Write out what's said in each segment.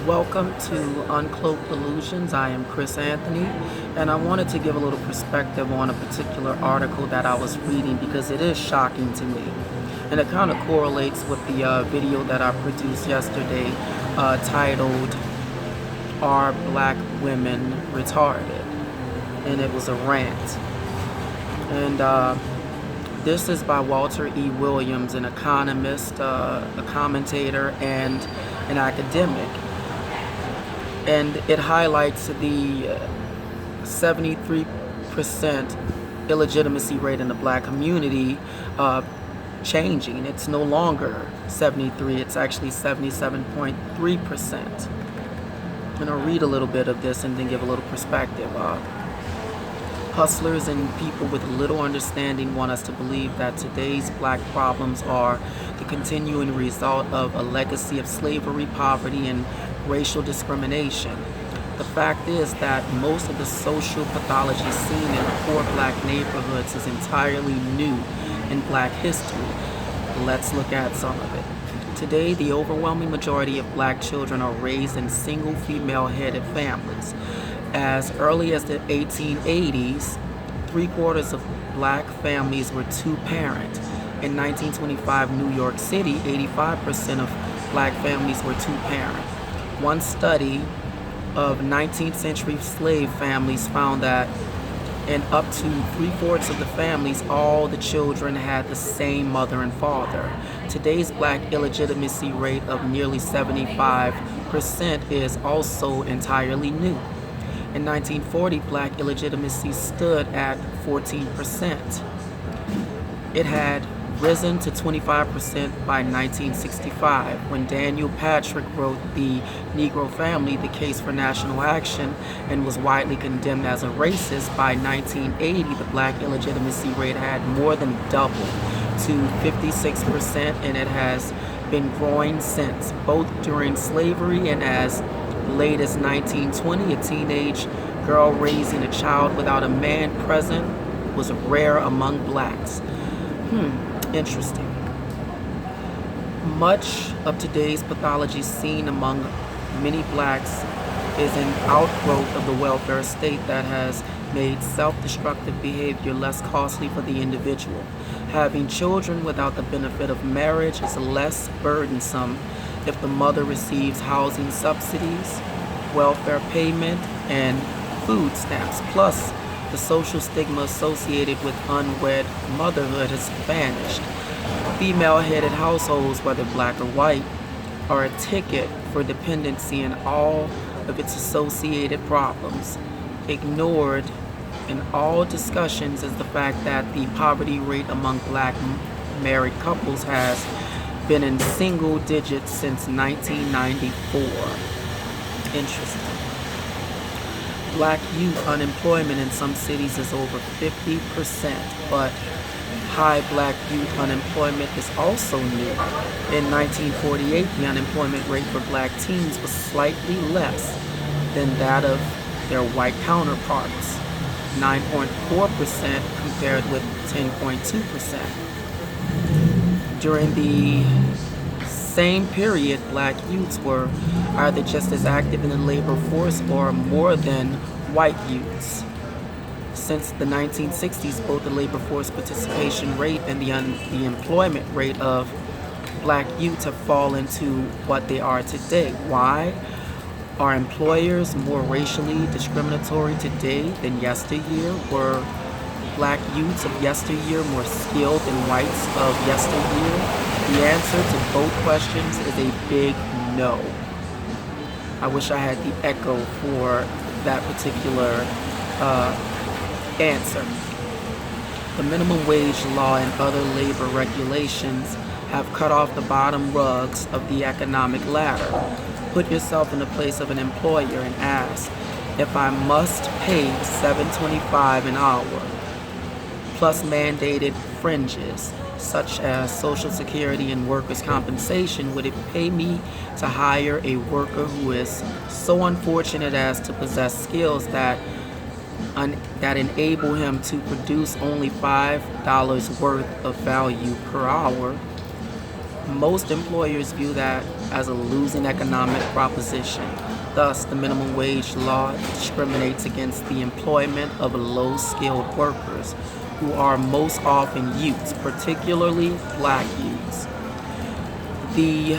Welcome to Uncloaked Illusions. I am Chris Anthony, and I wanted to give a little perspective on a particular article that I was reading because it is shocking to me. And it kind of correlates with the video that I produced yesterday titled, Are Black Women Retarded? And it was a rant. And this is by Walter E. Williams, an economist, a commentator, and an academic. And it highlights the 73% illegitimacy rate in the black community changing. It's no longer 73, it's actually 77.3%. And I'll read a little bit of this and then give a little perspective. Hustlers and people with little understanding want us to believe that today's black problems are the continuing result of a legacy of slavery, poverty, and racial discrimination. The fact is that most of the social pathology seen in poor black neighborhoods is entirely new in black history. Let's look at some of it. Today, the overwhelming majority of black children are raised in single female-headed families. As early as the 1880s, 3/4 of black families were two-parent. In 1925 New York City, 85% of black families were two-parent. One study of 19th century slave families found that in up to 3/4 of the families, all the children had the same mother and father. Today's black illegitimacy rate of nearly 75% is also entirely new. In 1940, black illegitimacy stood at 14%. It had risen to 25% by 1965, when Daniel Patrick wrote The Negro Family, The Case for National Action, and was widely condemned as a racist. By 1980, the black illegitimacy rate had more than doubled to 56%, and it has been growing since, both during slavery and as late as 1920. A teenage girl raising a child without a man present was rare among blacks. Interesting. Much of today's pathology seen among many blacks is an outgrowth of the welfare state that has made self-destructive behavior less costly for the individual. Having children without the benefit of marriage is less burdensome if the mother receives housing subsidies, welfare payment, and food stamps. Plus, the social stigma associated with unwed motherhood has vanished. Female-headed households, whether black or white, are a ticket for dependency and all of its associated problems. Ignored in all discussions is the fact that the poverty rate among black married couples has been in single digits since 1994. Interesting. Black youth unemployment in some cities is over 50%, but high black youth unemployment is also new. In 1948, the unemployment rate for black teens was slightly less than that of their white counterparts, 9.4% compared with 10.2%. During the same period, black youths were either just as active in the labor force or more than white youths. Since the 1960s, both the labor force participation rate and the employment rate of black youths have fallen to what they are today. Why? Are employers more racially discriminatory today than yesteryear? Were black youths of yesteryear more skilled than whites of yesteryear? The answer to both questions is a big no. I wish I had the echo for that particular answer. The minimum wage law and other labor regulations have cut off the bottom rungs of the economic ladder. Put yourself in the place of an employer and ask, if I must pay $7.25 an hour, plus mandated fringes, such as Social Security and workers' compensation, would it pay me to hire a worker who is so unfortunate as to possess skills that enable him to produce only $5 worth of value per hour? Most employers view that as a losing economic proposition. Thus, the minimum wage law discriminates against the employment of low-skilled workers, who are most often youths, particularly black youths. The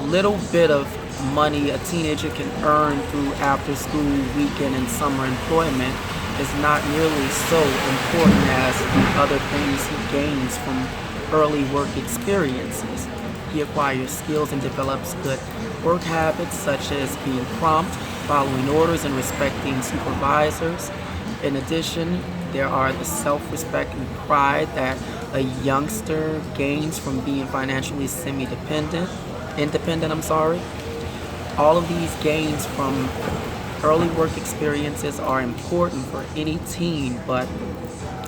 little bit of money a teenager can earn through after-school, weekend, and summer employment is not nearly so important as the other things he gains from early work experiences. He acquires skills and develops good work habits such as being prompt, following orders, and respecting supervisors. In addition, there are the self-respect and pride that a youngster gains from being financially independent. All of these gains from early work experiences are important for any teen, but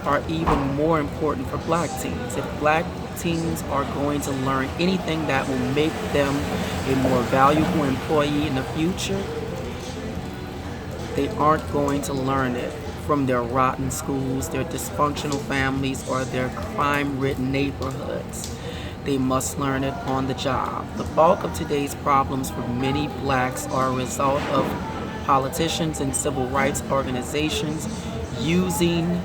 are even more important for black teens. If black teens are going to learn anything that will make them a more valuable employee in the future, they aren't going to learn it from their rotten schools, their dysfunctional families, or their crime-ridden neighborhoods. They must learn it on the job. The bulk of today's problems for many blacks are a result of politicians and civil rights organizations using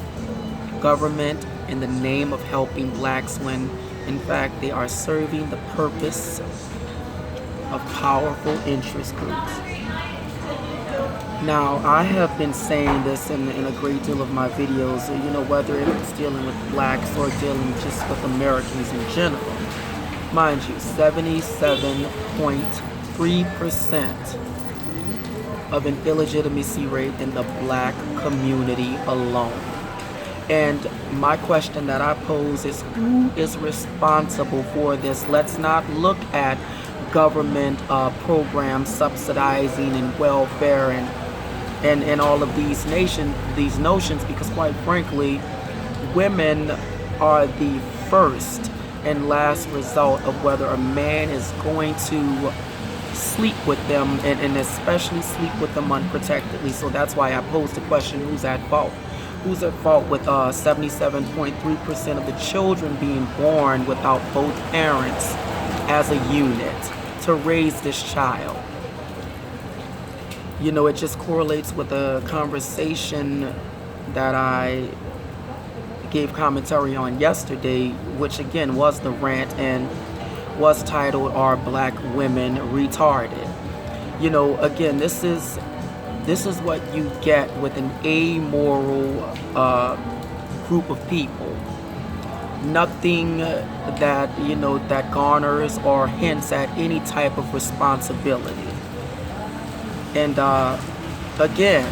government in the name of helping blacks when, in fact, they are serving the purpose of powerful interest groups. Now, I have been saying this in a great deal of my videos, whether it's dealing with blacks or dealing just with Americans in general. Mind you, 77.3% of an illegitimacy rate in the black community alone. And my question that I pose is, who is responsible for this? Let's not look at government programs subsidizing and welfare and all of these notions, because quite frankly, women are the first and last result of whether a man is going to sleep with them, and especially sleep with them unprotectedly. So that's why I posed the question, who's at fault? Who's at fault with 77.3% of the children being born without both parents as a unit to raise this child? It just correlates with a conversation that I gave commentary on yesterday, which again was the rant and was titled, "Are Black Women Retarded?" Again, this is what you get with an amoral group of people. Nothing that garners or hints at any type of responsibility. And again,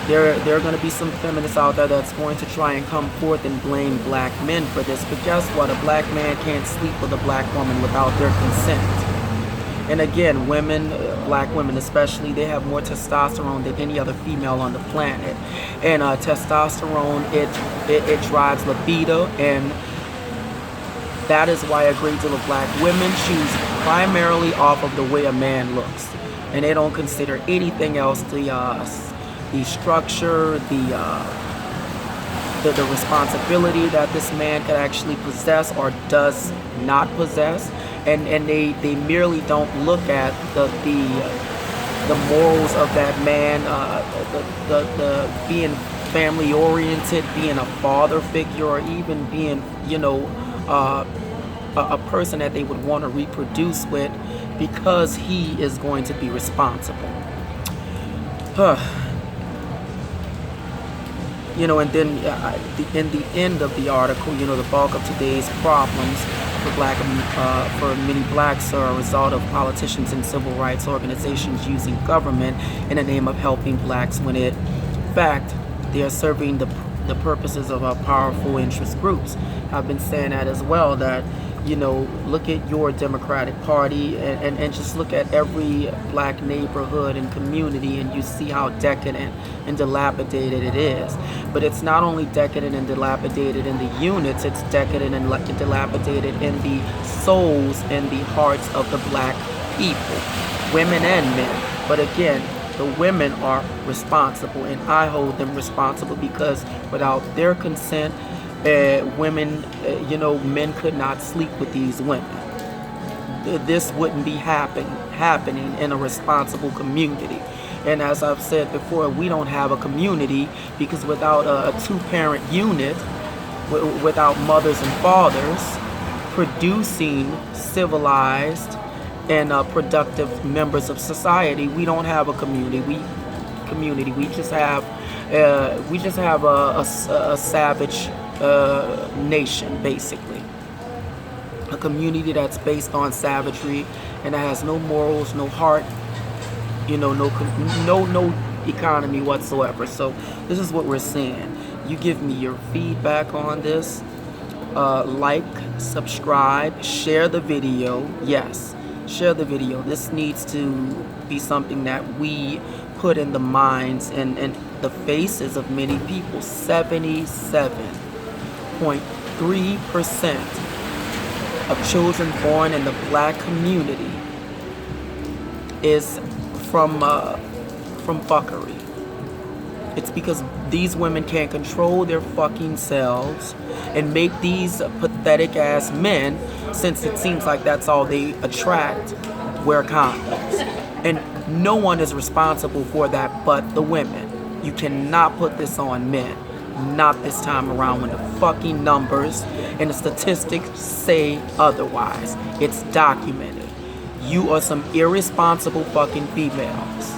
there are going to be some feminists out there that's going to try and come forth and blame black men for this. But guess what? A black man can't sleep with a black woman without their consent. And again, black women especially, they have more testosterone than any other female on the planet. And testosterone, it drives libido, and that is why a great deal of black women choose primarily off of the way a man looks. And they don't consider anything else, the structure, the responsibility that this man could actually possess or does not possess. And they merely don't look at the morals of that man, the being family oriented, being a father figure, or even being a person that they would want to reproduce with, because he is going to be responsible. And then in the end of the article, the bulk of today's problems for many blacks are a result of politicians and civil rights organizations using government in the name of helping blacks, when in fact they are serving the purposes of powerful interest groups. I've been saying that as well, that look at your Democratic Party and just look at every black neighborhood and community, and you see how decadent and dilapidated it is. But it's not only decadent and dilapidated in the units, it's decadent and dilapidated in the souls and the hearts of the black people, women and men. But again, the women are responsible, and I hold them responsible, because without their consent, women, men could not sleep with these women. This wouldn't be happening in a responsible community. And as I've said before, we don't have a community because without a two-parent unit, without mothers and fathers producing civilized and productive members of society, we don't have a community. We just have a savage nation, basically. A community that's based on savagery and that has no morals, no heart, no economy whatsoever. So this is what we're seeing. You give me your feedback on this. Like, subscribe, share the video. Yes, share the video. This needs to be something that we put in the minds and the faces of many people. 77.3% of children born in the black community is from fuckery. It's because these women can't control their fucking selves and make these pathetic ass men, since it seems like that's all they attract, wear condoms. And no one is responsible for that but the women. You cannot put this on men. Not this time around when the fucking numbers and the statistics say otherwise. It's documented. You are some irresponsible fucking females.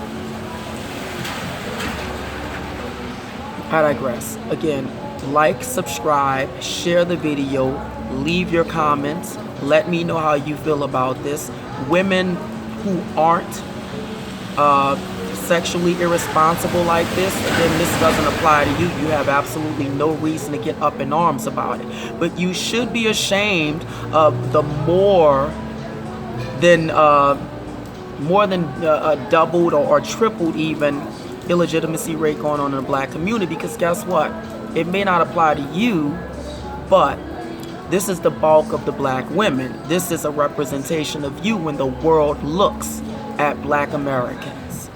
I digress. Again, like, subscribe, share the video, leave your comments. Let me know how you feel about this. Women who aren't sexually irresponsible like this, then this doesn't apply to you. You have absolutely no reason to get up in arms about it. But you should be ashamed of the more than doubled or tripled even illegitimacy rate going on in the black community, because guess what? It may not apply to you, but this is the bulk of the black women. This is a representation of you when the world looks at black Americans.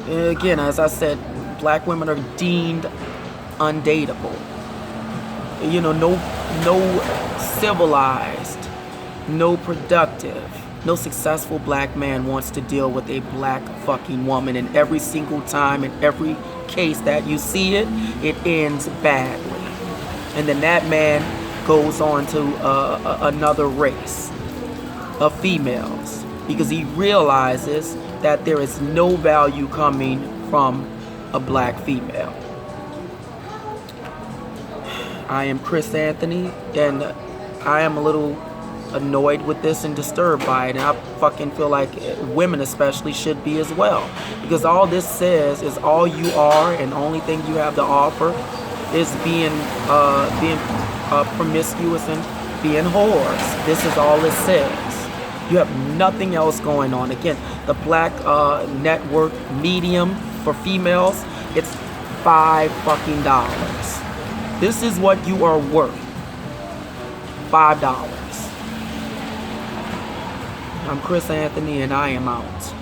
Again, as I said, black women are deemed undateable. No civilized, no productive, no successful black man wants to deal with a black fucking woman. And every single time, in every case that you see it, it ends badly. And then that man goes on to another race of females because he realizes that there is no value coming from a black female. I am Chris Anthony, and I am a little annoyed with this and disturbed by it, and I fucking feel like women especially should be as well, because all this says is all you are and only thing you have to offer is being promiscuous and being whores. This is all it says. You have nothing else going on. Again, the black network medium for females, it's $5 fucking. This is what you are worth. $5. I'm Chris Anthony, and I am out.